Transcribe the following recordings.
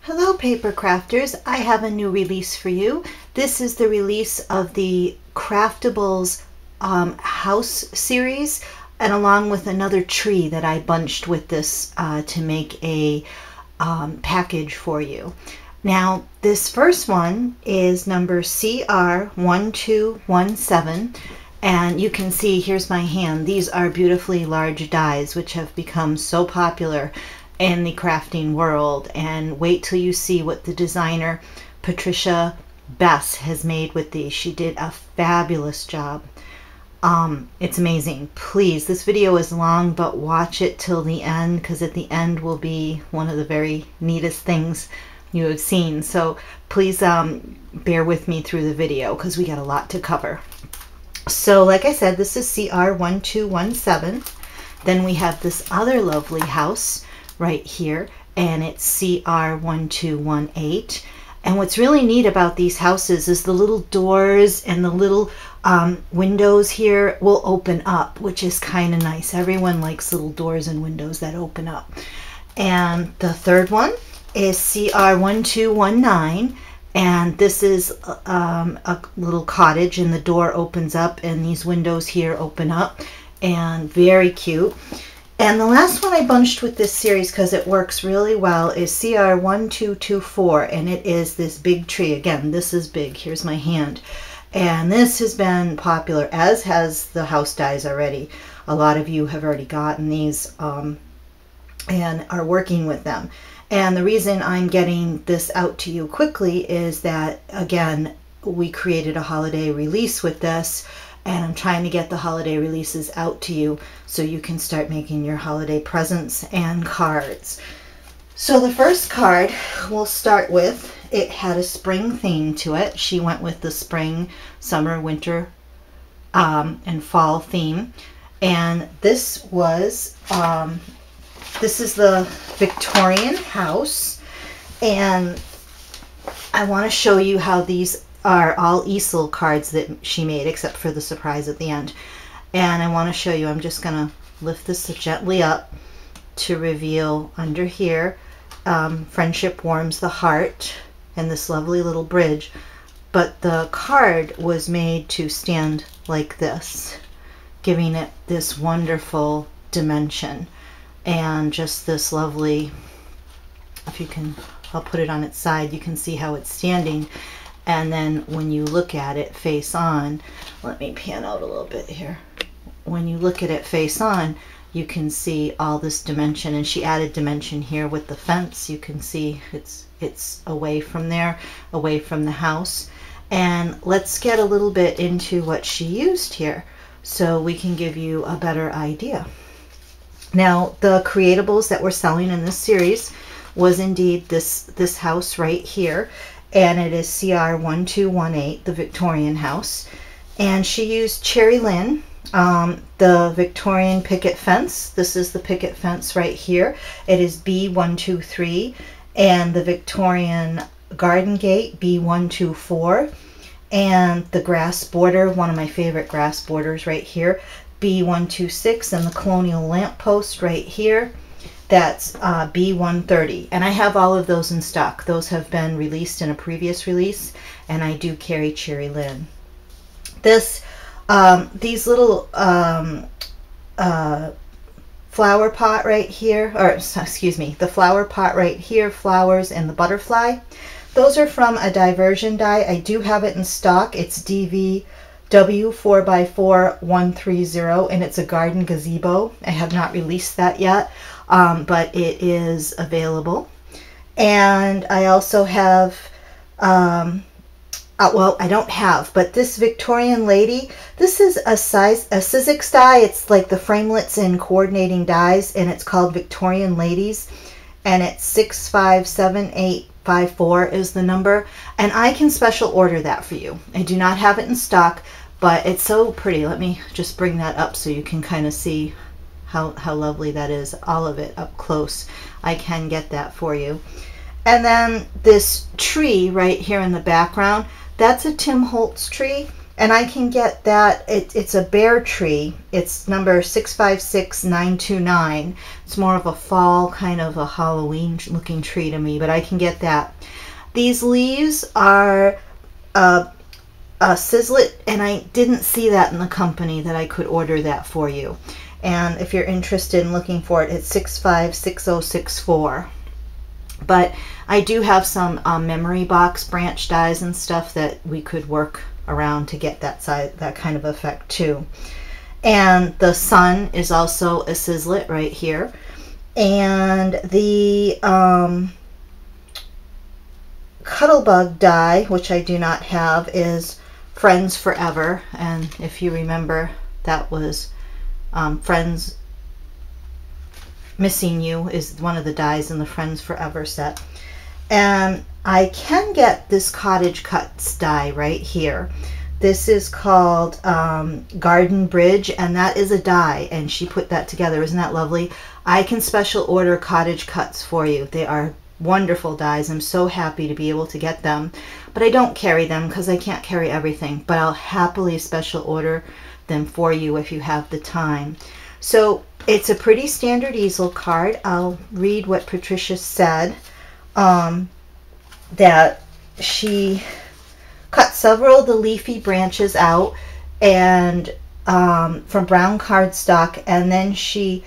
Hello paper crafters, I have a new release for you. This is the release of the Craftables House series, and along with another tree that I bunched with this to make a package for you. Now this first one is number CR1217, and you can see, here's my hand, these are beautifully large dies which have become so popular in the crafting world. And wait till you see what the designer Patricia Bess has made with these. She did a fabulous job. It's amazing. Please, this video is long, but watch it till the end, because at the end will be one of the very neatest things you have seen. So please bear with me through the video, because we got a lot to cover. So like I said, this is CR1217. Then we have this other lovely house right here, and it's CR1218. And what's really neat about these houses is the little doors and the little windows here will open up, which is kind of nice. Everyone likes little doors and windows that open up. And the third one is CR1219, and this is a little cottage, and the door opens up and these windows here open up, and very cute. And the last one I bunched with this series, because it works really well, is CR1224, and it is this big tree. Again, this is big. Here's my hand. And this has been popular, as has the house dies already. A lot of you have already gotten these and are working with them. And the reason I'm getting this out to you quickly is that, again, we created a holiday release with this, and I'm trying to get the holiday releases out to you so you can start making your holiday presents and cards. So the first card we'll start with, it had a spring theme to it. She went with the spring, summer, winter, and fall theme. And this was, this is the Victorian house. And I want to show you how these are all easel cards that she made, except for the surprise at the end. And I want to show you, I'm just going to lift this gently up to reveal under here, friendship warms the heart, and this lovely little bridge. But the card was made to stand like this, giving it this wonderful dimension and just this lovely, if you can, I'll put it on its side, you can see how it's standing. And then when you look at it face on, let me pan out a little bit here. When you look at it face on, you can see all this dimension, and she added dimension here with the fence. You can see it's away from there, away from the house. And let's get a little bit into what she used here so we can give you a better idea. Now, the creatables that we're selling in this series was indeed this house right here. And it is CR1218, the Victorian house. And she used cherry lin, the Victorian picket fence. This is the picket fence right here. It is B123. And the Victorian garden gate, B124. And the grass border, one of my favorite grass borders right here, B126. And the colonial lamppost right here, that's B130, and I have all of those in stock. Those have been released in a previous release, and I do carry cherry lin. These little flower pot right here, or excuse me, the flower pot right here, flowers and the butterfly, those are from a diversion die. I do have it in stock. It's DVW4x4130, and it's a garden gazebo. I have not released that yet. But it is available. And I also have, well, I don't have, but this Victorian lady, this is a Sizzix die. It's like the framelits in coordinating dies, and it's called Victorian Ladies, and it's 657854 is the number, and I can special order that for you. I do not have it in stock, but it's so pretty. Let me just bring that up so you can kind of see how lovely that is, all of it up close. I can get that for you. And then this tree right here in the background, that's a Tim Holtz tree, And I can get that. It's a bear tree. It's number 656929. It's more of a fall, kind of a Halloween looking tree to me, but I can get that. These leaves are Sizzlet, and I didn't see that in the company that I could order that for you. And if you're interested in looking for it, it's 656064. But I do have some memory box branch dies and stuff that we could work around to get that kind of effect too. And the sun is also a Sizzlet right here. And the Cuttlebug die, which I do not have, is Friends Forever. And if you remember, that was Friends Missing You is one of the dies in the Friends Forever set. And I can get this Cottage Cuts die right here. This is called Garden Bridge, and that is a die, and she put that together. Isn't that lovely? I can special order Cottage Cuts for you. They are wonderful dies. I'm so happy to be able to get them, but I don't carry them because I can't carry everything, but I'll happily special order them for you if you have the time. So it's a pretty standard easel card. I'll read what Patricia said, that she cut several of the leafy branches out and from brown cardstock, and then she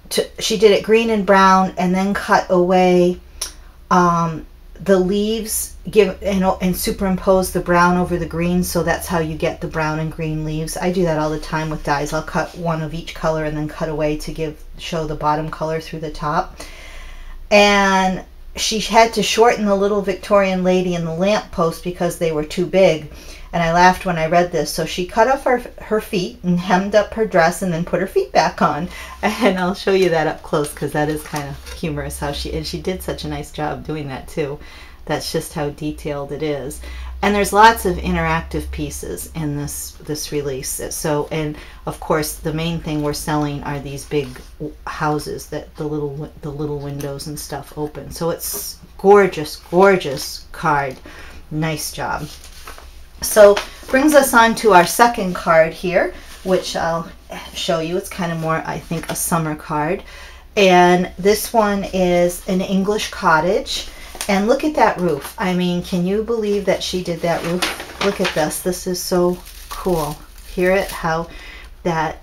did it green and brown, and then cut away the leaves, and superimpose the brown over the green, so that's how you get the brown and green leaves. I do that all the time with dies. I'll cut one of each color and then cut away to show the bottom color through the top. And she had to shorten the little Victorian lady and the lamp post because they were too big. And I laughed when I read this. So she cut off her feet and hemmed up her dress and then put her feet back on. And I'll show you that up close because that is kind of humorous how she did such a nice job doing that too. That's just how detailed it is. And there's lots of interactive pieces in this release. So, and of course the main thing we're selling are these big houses that the little windows and stuff open. So it's gorgeous, gorgeous card. Nice job. So brings us on to our second card here, which I'll show you. It's kind of more, I think, a summer card. And this one is an English cottage. And look at that roof. I mean, can you believe that she did that roof? Look at this. This is so cool. Hear it? How that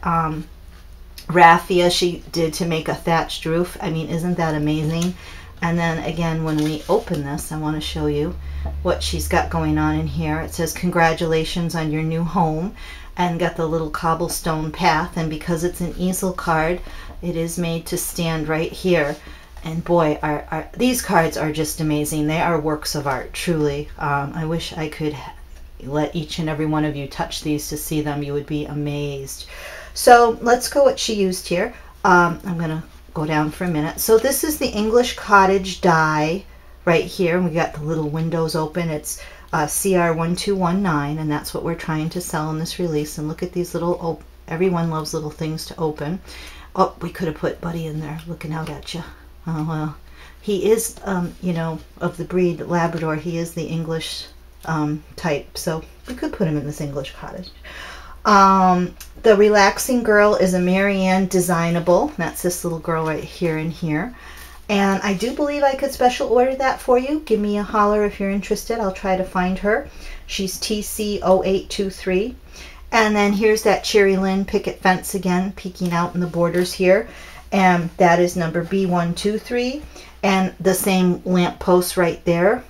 raffia she did to make a thatched roof. I mean, isn't that amazing? And then again, when we open this, I want to show you what she's got going on in here. It says, congratulations on your new home, and got the little cobblestone path. And because it's an easel card, it is made to stand right here. And boy, these cards are just amazing. They are works of art, truly. I wish I could let each and every one of you touch these to see them. You would be amazed. So let's go what she used here. I'm going to go down for a minute. So this is the English cottage die right here. We got the little windows open. It's CR1219, and that's what we're trying to sell in this release. And look at these little, everyone loves little things to open. Oh, we could have put Buddy in there looking out at you. Oh, well, he is, you know, of the breed Labrador. He is the English type, so we could put him in this English cottage. The relaxing girl is a Marianne designable. That's this little girl right here and here. And I do believe I could special order that for you. Give me a holler if you're interested. I'll try to find her. She's TC0823. And then here's that Cherry Lynn picket fence again, peeking out in the borders here. And that is number B123. And the same lamp post right there.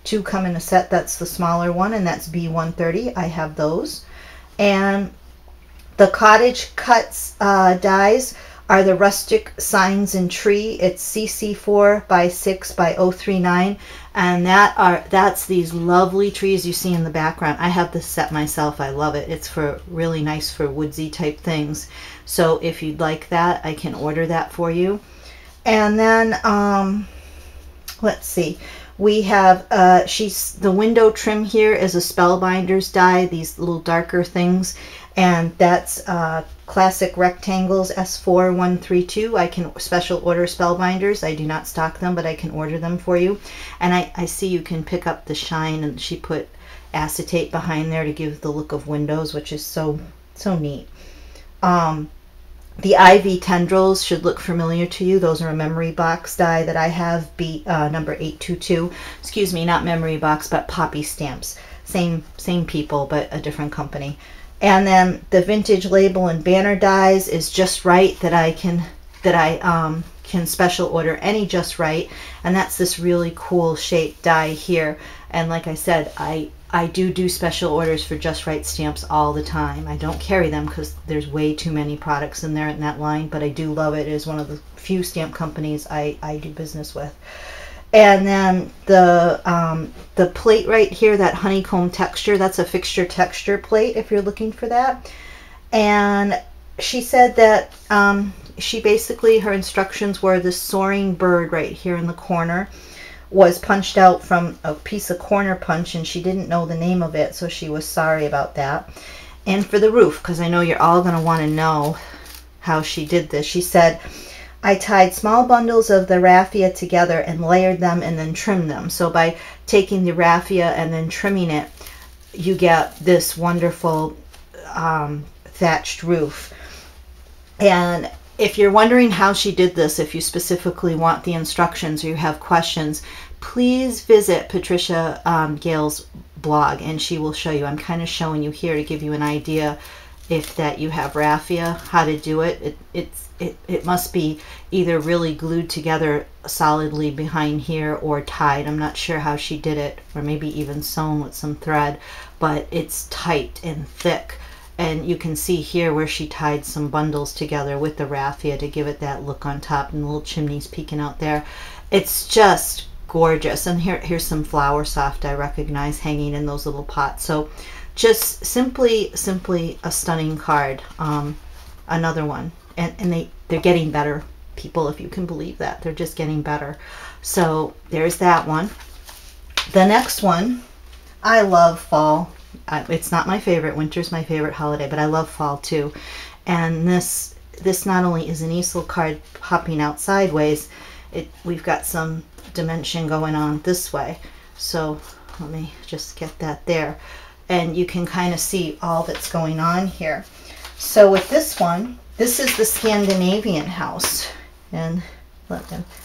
Two come in a set. That's the smaller one, and that's B130. I have those. And the Cottage Cuts dies are the Rustic Signs and Tree. It's CC4 by 6 by 039, and that's these lovely trees you see in the background. I have this set myself. I love it. It's for really nice for woodsy type things. So if you'd like that, I can order that for you. And then let's see. We have the window trim here is a Spellbinders die, these little darker things. and that's classic rectangles S4132. I can special order spellbinders. I do not stock them, but I can order them for you. And I see you can pick up the shine, and she put acetate behind there to give the look of windows, which is so neat. The IV tendrils should look familiar to you. Those are a memory box die that I have, number 822. Excuse me, not memory box, but Poppy stamps. Same people, but a different company. And then the vintage label and banner dies is Just Right that I can special order any Just Right, and that's this really cool shaped die here. And like I said, I do special orders for Just Right stamps all the time. I don't carry them because there's way too many products in there in that line, but I do love it. It is one of the few stamp companies I do business with. And then the plate right here, that honeycomb texture, that's a fixture texture plate if you're looking for that. And she said that she basically, her instructions were this soaring bird right here in the corner was punched out from a piece of corner punch, and she didn't know the name of it, so she was sorry about that. And for the roof, because I know you're all going to want to know how she did this, she said, I tied small bundles of the raffia together and layered them and then trimmed them. So by taking the raffia and then trimming it, you get this wonderful thatched roof. And if you're wondering how she did this, if you specifically want the instructions or you have questions, please visit Patricia Gale's blog, and she will show you. I'm kind of showing you here to give you an idea if that you have raffia, how to do it. It must be either really glued together solidly behind here or tied. I'm not sure how she did it, or maybe even sewn with some thread, but it's tight and thick. And you can see here where she tied some bundles together with the raffia to give it that look on top, and the little chimneys peeking out there. It's just gorgeous. And here's some flower soft I recognize hanging in those little pots. So just simply a stunning card. Another one. And they're getting better, people, if you can believe that. They're just getting better. So there's that one. The next one, I love fall. It's not my favorite. Winter's my favorite holiday, but I love fall too. And this not only is an easel card popping out sideways, we've got some dimension going on this way. So let me just get that there. And you can kind of see all that's going on here. So with this one, this is the Scandinavian house. And I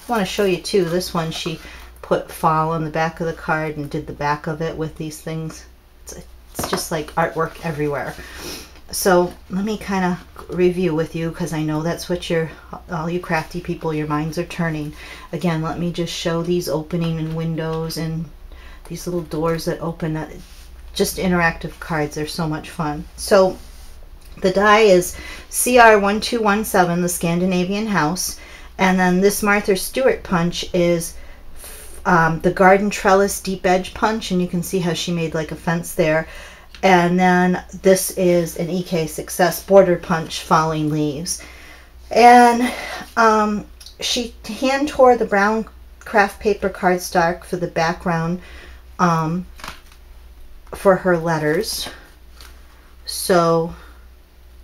want to show you too, this one she put fall on the back of the card and did the back of it with these things. It's just like artwork everywhere. So let me kind of review with you, because I know that's what all you crafty people, your minds are turning. Again, let me just show these opening and windows and these little doors that open. That just interactive cards. They're so much fun. So the die is CR1217, the Scandinavian house. And then this Martha Stewart punch is the garden trellis deep edge punch, and you can see how she made like a fence there. And then this is an EK Success border punch, falling leaves. And she hand tore the brown craft paper cardstock for the background for her letters. So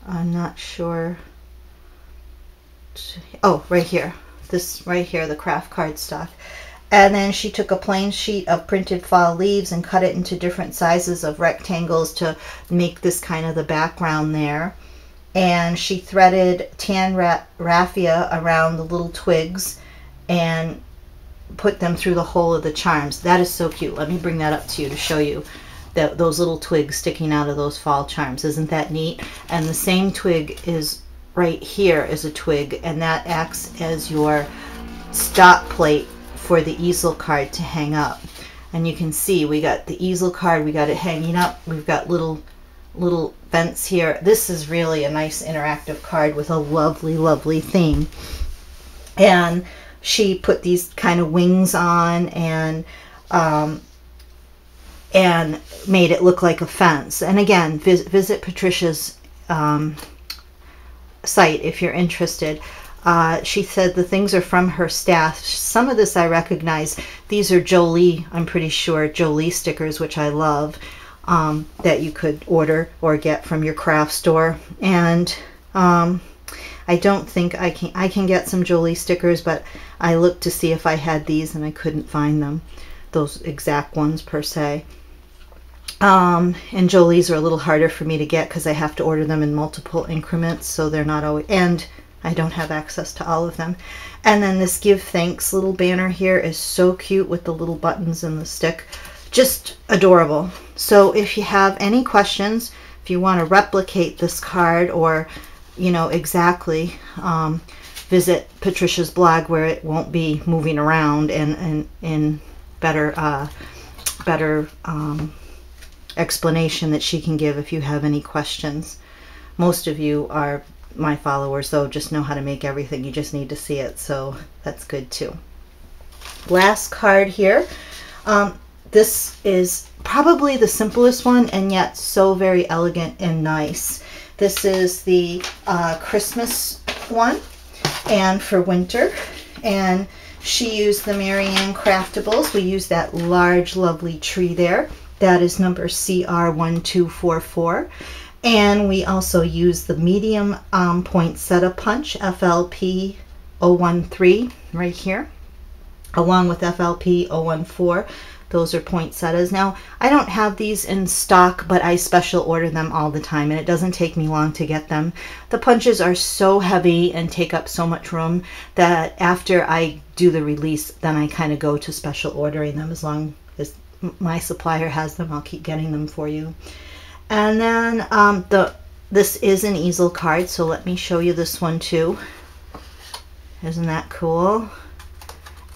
I'm not sure. Oh, right here. This right here, the craft cardstock. And then she took a plain sheet of printed fall leaves and cut it into different sizes of rectangles to make this kind of the background there. And she threaded tan raffia around the little twigs and put them through the hole of the charms. That is so cute. Let me bring that up to you to show you those little twigs sticking out of those fall charms. Isn't that neat? And the same twig is right here as a twig, and that acts as your stop plate for the easel card to hang up. And you can see we got the easel card, we got it hanging up, we've got little vents here. This is really a nice interactive card with a lovely theme. And she put these kind of wings on and made it look like a fence. And again, visit Patricia's site if you're interested. She said the things are from her staff. Some of this I recognize. These are Jolie, I'm pretty sure, Jolie stickers, which I love. that you could order or get from your craft store. And I don't think I can get some Jolie stickers, but I looked to see if I had these and I couldn't find them, those exact ones per se. And Jolie's are a little harder for me to get because I have to order them in multiple increments, so they're not always, and I don't have access to all of them. And then this Give Thanks little banner here is so cute with the little buttons and the stick. Just adorable. So if you have any questions, if you want to replicate this card or, you know, exactly, visit Patricia's blog where it won't be moving around, and in better explanation that she can give if you have any questions. Most of you are my followers, though, just know how to make everything. You just need to see it, so that's good too. Last card here. This is probably the simplest one, and yet so very elegant and nice. This is the Christmas one, and for winter. And she used the Marianne Craftables. We used that large, lovely tree there. That is number CR1224. And we also use the medium poinsettia punch, FLP 013, right here, along with FLP 014. Those are poinsettias. Now, I don't have these in stock, but I special order them all the time, and it doesn't take me long to get them. The punches are so heavy and take up so much room that after I do the release, then I kind of go to special ordering them. As long as my supplier has them, I'll keep getting them for you. And then this is an easel card, so let me show you this one too. Isn't that cool?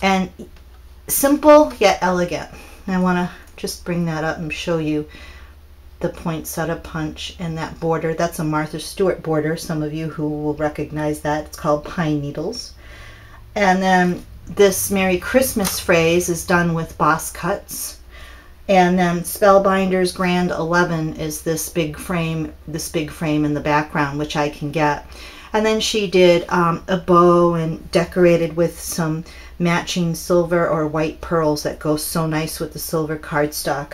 And simple yet elegant. I want to just bring that up and show you the poinsettia punch and that border. That's a Martha Stewart border. Some of you who will recognize that. It's called Pine Needles. And then this Merry Christmas phrase is done with boss cuts. And then Spellbinders Grand 11 is this big frame in the background, which I can get. And then she did a bow and decorated with some matching silver or white pearls that go so nice with the silver cardstock.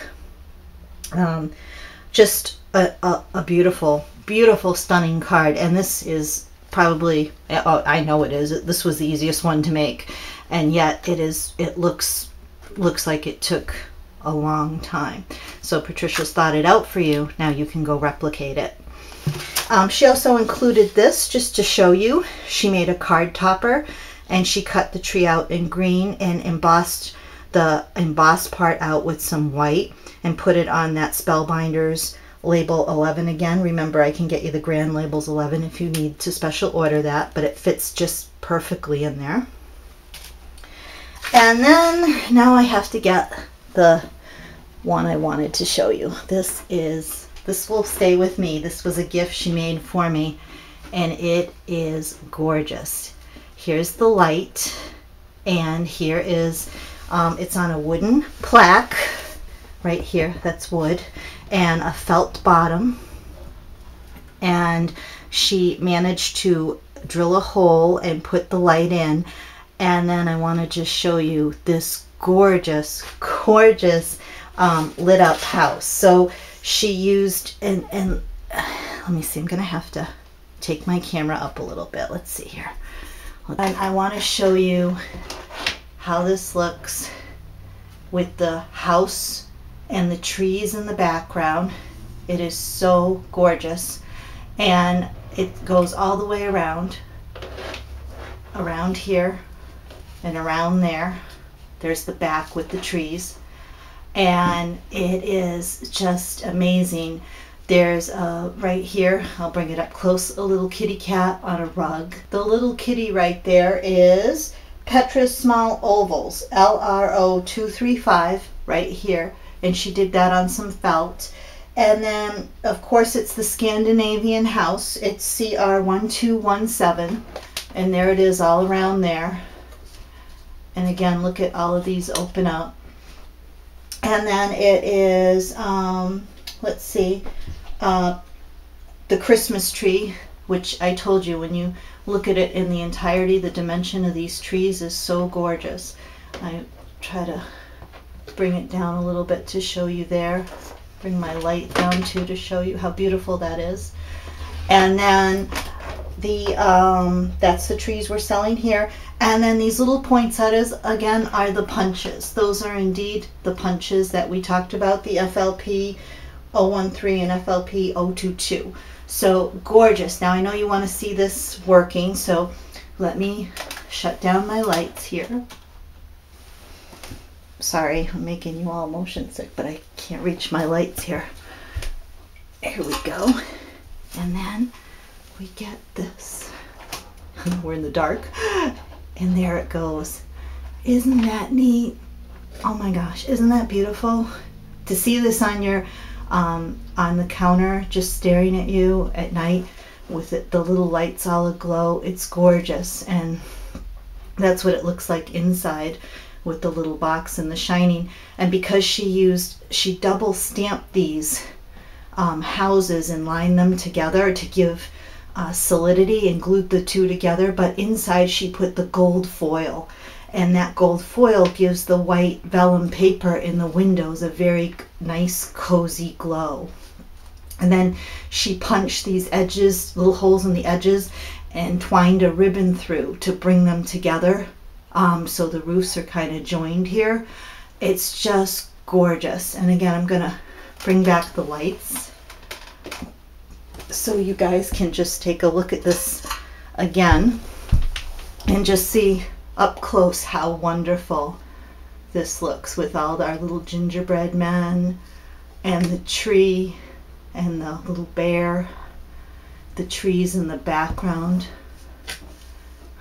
Just a beautiful, beautiful, stunning card. And this is probably, oh, I know it is. This was the easiest one to make, and yet it looks like it took a long time. So Patricia's thought it out for you. Now you can go replicate it. She also included this just to show you. She made a card topper, and she cut the tree out in green and embossed the embossed part out with some white and put it on that Spellbinders label 11 again. Remember, I can get you the grand labels 11 if you need to special order that, but it fits just perfectly in there. And then now I have to get the one I wanted to show you. This will stay with me. This was a gift she made for me, and it is gorgeous. Here's the light, and here is, it's on a wooden plaque right here, that's wood, and a felt bottom. And she managed to drill a hole and put the light in. And then I want to just show you this gorgeous, gorgeous lit up house. So she used, and let me see, I'm going to have to take my camera up a little bit. Let's see here. And I want to show you how this looks with the house and the trees in the background. It is so gorgeous, and it goes all the way around here and around there. There's the back with the trees, and it is just amazing. There's right here, I'll bring it up close, a little kitty cat on a rug. The little kitty right there is Petra's Small Ovals, LRO235 right here, and she did that on some felt. And then of course it's the Scandinavian house. It's CR1217, and there it is all around there. And again, look at all of these open up. And then it is let's see, the Christmas tree, which I told you, when you look at it in the entirety, the dimension of these trees is so gorgeous. I try to bring it down a little bit to show you there. bring my light down too to show you how beautiful that is. And then that's the trees we're selling here. And then these little poinsettias, again, are the punches. Those are indeed the punches that we talked about, the FLP 013 and FLP 022. So gorgeous. Now I know you want to see this working, so let me shut down my lights here. Sorry, I'm making you all motion sick, but I can't reach my lights here. Here we go. And then we get this. We're in the dark. And there it goes. Isn't that neat? Oh my gosh, isn't that beautiful? To see this on your on the counter, just staring at you at night with it, the little lights all aglow. It's gorgeous, and that's what it looks like inside with the little box and the shining. And because she double stamped these houses and lined them together to give solidity and glued the two together, but inside she put the gold foil, and that gold foil gives the white vellum paper in the windows a very nice cozy glow. And then she punched these edges, little holes in the edges, and twined a ribbon through to bring them together, so the roofs are kind of joined here. It's just gorgeous. And again, I'm gonna bring back the lights so you guys can just take a look at this again and just see up close how wonderful this looks with all our little gingerbread men and the tree and the little bear, the trees in the background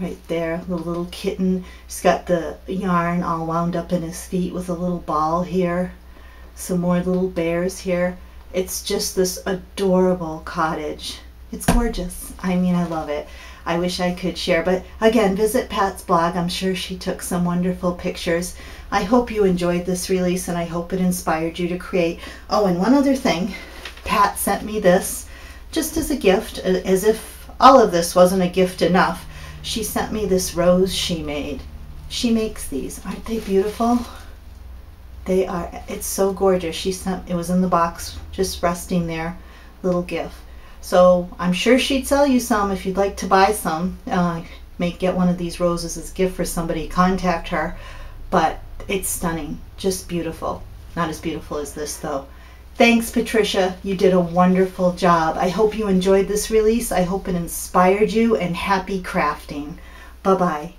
right there, the little kitten. He's got the yarn all wound up in his feet with a little ball here, some more little bears here. It's just this adorable cottage. It's gorgeous. I mean, I love it. I wish I could share, but again, visit Pat's blog. I'm sure she took some wonderful pictures. I hope you enjoyed this release, and I hope it inspired you to create. Oh, and one other thing, Pat sent me this just as a gift, as if all of this wasn't a gift enough. She sent me this rose she made. She makes these. Aren't they beautiful? They are. It's so gorgeous. She sent, it was in the box just resting there, little gift. So I'm sure she'd sell you some if you'd like to buy some. May get one of these roses as a gift for somebody. Contact her. But it's stunning. Just beautiful. Not as beautiful as this though. Thanks, Patricia. You did a wonderful job. I hope you enjoyed this release. I hope it inspired you, and happy crafting. Bye-bye.